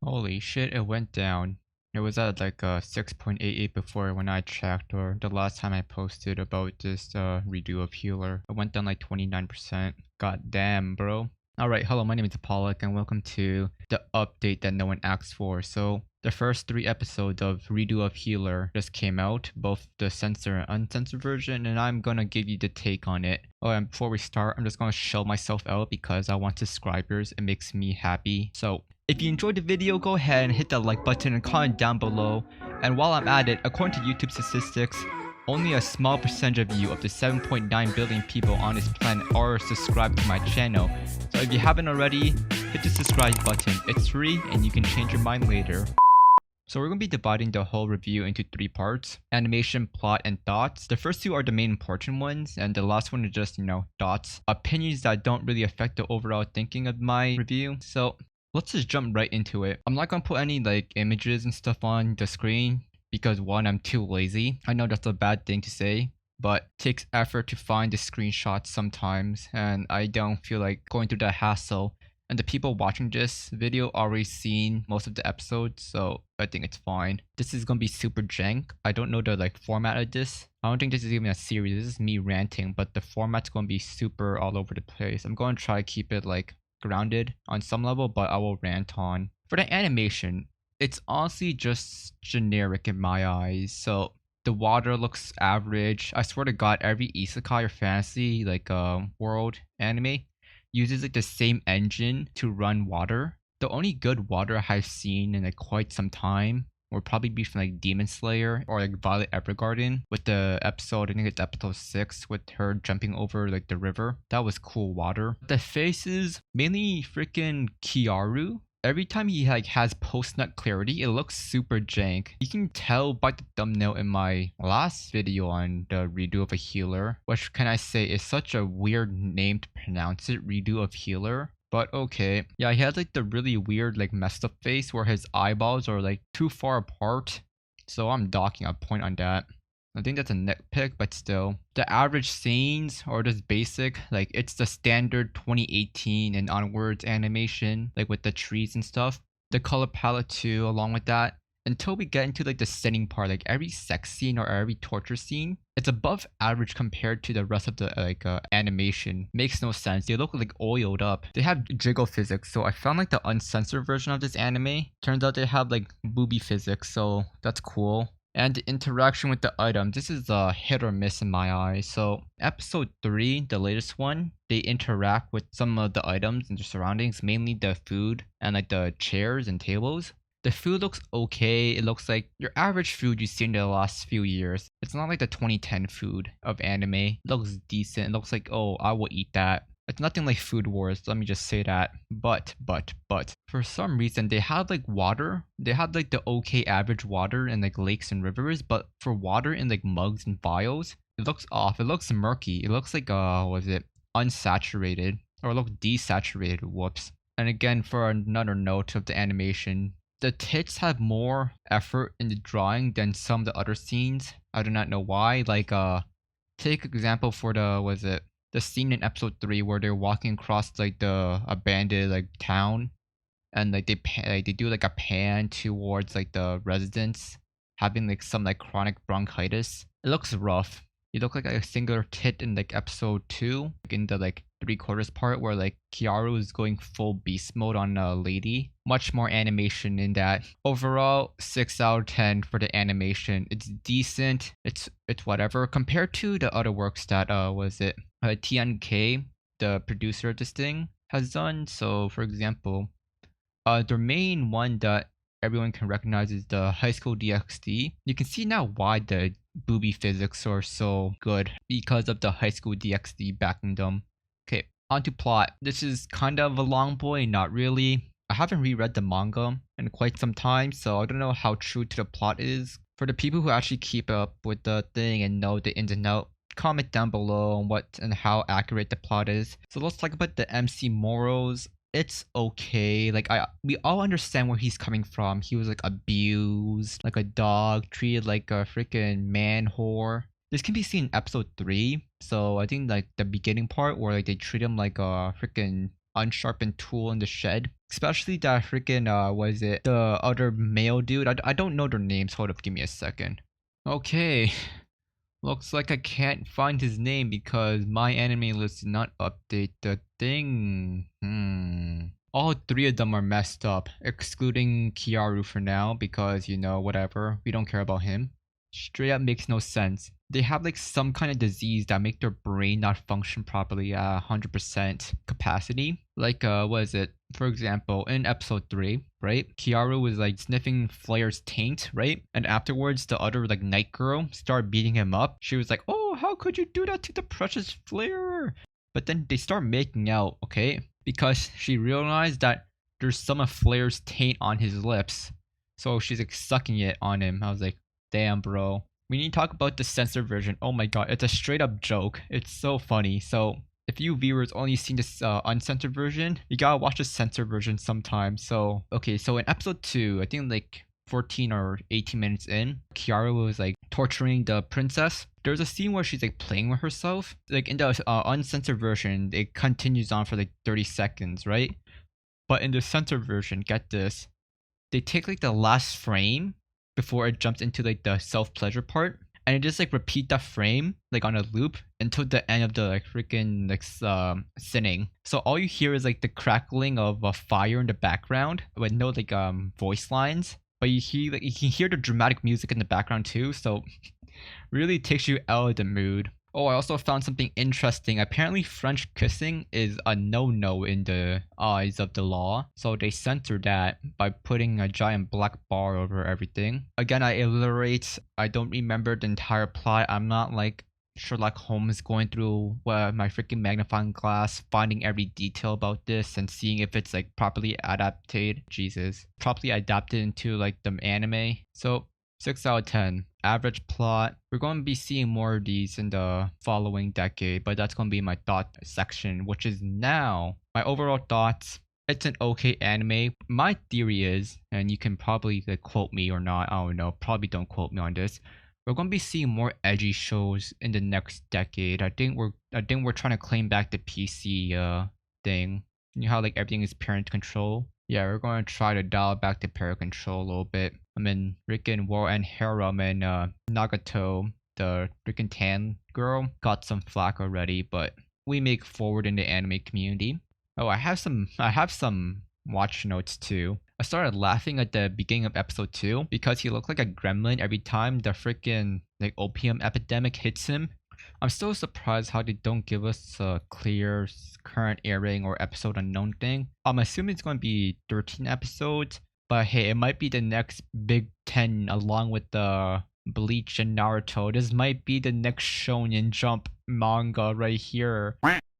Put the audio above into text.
Holy shit, it went down. It was at like 6.88 before when I checked, or the last time I posted about this redo of Healer. It went down like 29%. God damn, bro. Alright, hello, my name is Apolic, and welcome to the update that no one asked for. So, the first 3 episodes of Redo of Healer just came out, both the censored and uncensored version, and I'm gonna give you the take on it. Oh, and before we start, I'm just gonna show myself out because I want subscribers. It makes me happy. So, if you enjoyed the video, go ahead and hit that like button and comment down below. And while I'm at it, according to YouTube statistics, only a small percentage of you, of the 7.9 billion people on this planet, are subscribed to my channel. So if you haven't already, hit the subscribe button. It's free and you can change your mind later. So we're going to be dividing the whole review into 3 parts: animation, plot, and thoughts. The first 2 are the main important ones, and the last one is just, thoughts. Opinions that don't really affect the overall thinking of my review. So let's just jump right into it. I'm not going to put any images and stuff on the screen because 1, I'm too lazy. I know that's a bad thing to say, but it takes effort to find the screenshots sometimes, and I don't feel like going through the hassle. And the people watching this video already seen most of the episodes, so I think it's fine. This is gonna be super jank. I don't know the format of this. I don't think this is even a series. This is me ranting, but the format's gonna be super all over the place. I'm gonna try to keep it grounded on some level, but I will rant on. For the animation, it's honestly just generic in my eyes. So the water looks average. I swear to god, every isekai or fantasy world anime uses the same engine to run water. The only good water I've seen in quite some time would probably be from Demon Slayer or Violet Evergarden, with the episode, I think it's episode 6, with her jumping over the river. That was cool water. The faces, mainly freaking Kiaru. Every time he has post-nut clarity, it looks super jank. You can tell by the thumbnail in my last video on the redo of a healer. Which can I say is such a weird name to pronounce it, redo of healer. But okay. Yeah, he has the really weird messed up face where his eyeballs are too far apart. So I'm docking a point on that. I think that's a nitpick, but still. The average scenes are just basic. It's the standard 2018 and onwards animation, with the trees and stuff. The color palette too, along with that. Until we get into the setting part, every sex scene or every torture scene, it's above average compared to the rest of the animation. Makes no sense. They look oiled up. They have jiggle physics, so I found the uncensored version of this anime. Turns out they have booby physics, so that's cool. And the interaction with the item, this is a hit or miss in my eyes. So episode 3, the latest one, they interact with some of the items and their surroundings, mainly the food and the chairs and tables. The food looks okay. It looks like your average food you've seen in the last few years. It's not the 2010 food of anime. It looks decent. It looks oh, I will eat that. It's nothing like Food Wars, let me just say that. But, for some reason, they had water. They had the okay average water in lakes and rivers, but for water in mugs and vials, it looks off. It looks murky. It looks was it unsaturated? Or look desaturated, whoops. And again, for another note of the animation, the tits have more effort in the drawing than some of the other scenes. I do not know why. Take example for the scene in episode 3 where they're walking across the abandoned town, and they do a pan towards the residents having some chronic bronchitis. It looks rough. You look like a singular tit in episode 2, in the 3/4 part where Kiaru is going full beast mode on a lady. Much more animation in that. Overall, 6 out of 10 for the animation. It's decent. It's whatever compared to the other works that TNK, the producer of this thing, has done. So for example, the main one that everyone can recognize is the High School DxD. You can see now why the booby physics are so good, because of the High School DxD backing them. Okay, on to plot. This is kind of a long boy, not really. I haven't reread the manga in quite some time, so I don't know how true to the plot is. For the people who actually keep up with the thing and know the ins and outs, comment down below on what and how accurate the plot is. So let's talk about the MC morals. It's okay. We all understand where he's coming from. He was abused like a dog, treated like a freaking man whore. This can be seen in episode 3. So I think the beginning part where they treat him like a freaking unsharpened tool in the shed. Especially that freaking was it the other male dude? I don't know their names. Hold up, give me a second. Okay. Looks like I can't find his name because my anime list did not update the thing. All three of them are messed up, excluding Kiaru for now because, you know, whatever. We don't care about him. Straight up makes no sense. They have like some kind of disease that make their brain not function properly at 100% capacity. Like, what is it? For example, in episode 3, right? Kiaru was like sniffing Flare's taint, right? And afterwards, the other like night girl started beating him up. She was like, oh, how could you do that to the precious Flare? But then they start making out, okay? Because she realized that there's some of Flare's taint on his lips. So she's like sucking it on him. I was like, damn, bro. We need to talk about the censored version. Oh my god, it's a straight up joke. It's so funny. So, if you viewers only seen this uncensored version, you gotta watch the censored version sometime. So, okay, so in episode 2, I think like 14 or 18 minutes in, Kiara was like torturing the princess. There's a scene where she's like playing with herself. Like in the uncensored version, it continues on for like 30 seconds, right? But in the censored version, get this, they take like the last frame before it jumps into like the self-pleasure part, and it just like repeat that frame like on a loop until the end of the like freaking like sinning. So all you hear is like the crackling of a fire in the background with no like voice lines, but you can hear the dramatic music in the background too. So really takes you out of the mood. Oh, I also found something interesting. Apparently, French kissing is a no-no in the eyes of the law, so they censored that by putting a giant black bar over everything. Again, I illiterate. I don't remember the entire plot. I'm not like Sherlock Holmes going through my freaking magnifying glass, finding every detail about this and seeing if it's like properly adapted. Jesus, properly adapted into like the anime. So 6 out of 10. Average plot. We're going to be seeing more of these in the following decade, but that's going to be my thought section, which is now. My overall thoughts. It's an okay anime. My theory is, and you can probably like, quote me or not, I don't know, probably don't quote me on this. We're going to be seeing more edgy shows in the next decade. I think we're trying to claim back the PC thing. You know how like everything is parent control? Yeah, we're going to try to dial back the parent control a little bit. I mean, freaking War and Harem and Nagato, the freaking tan girl, got some flack already, but we make forward in the anime community. Oh, I have some watch notes too. I started laughing at the beginning of episode 2 because he looked like a gremlin every time the freaking like opium epidemic hits him. I'm still surprised how they don't give us a clear current airing or episode unknown thing. I'm assuming it's going to be 13 episodes, but hey, it might be the next big 10 along with the Bleach and Naruto. This might be the next Shonen Jump manga right here.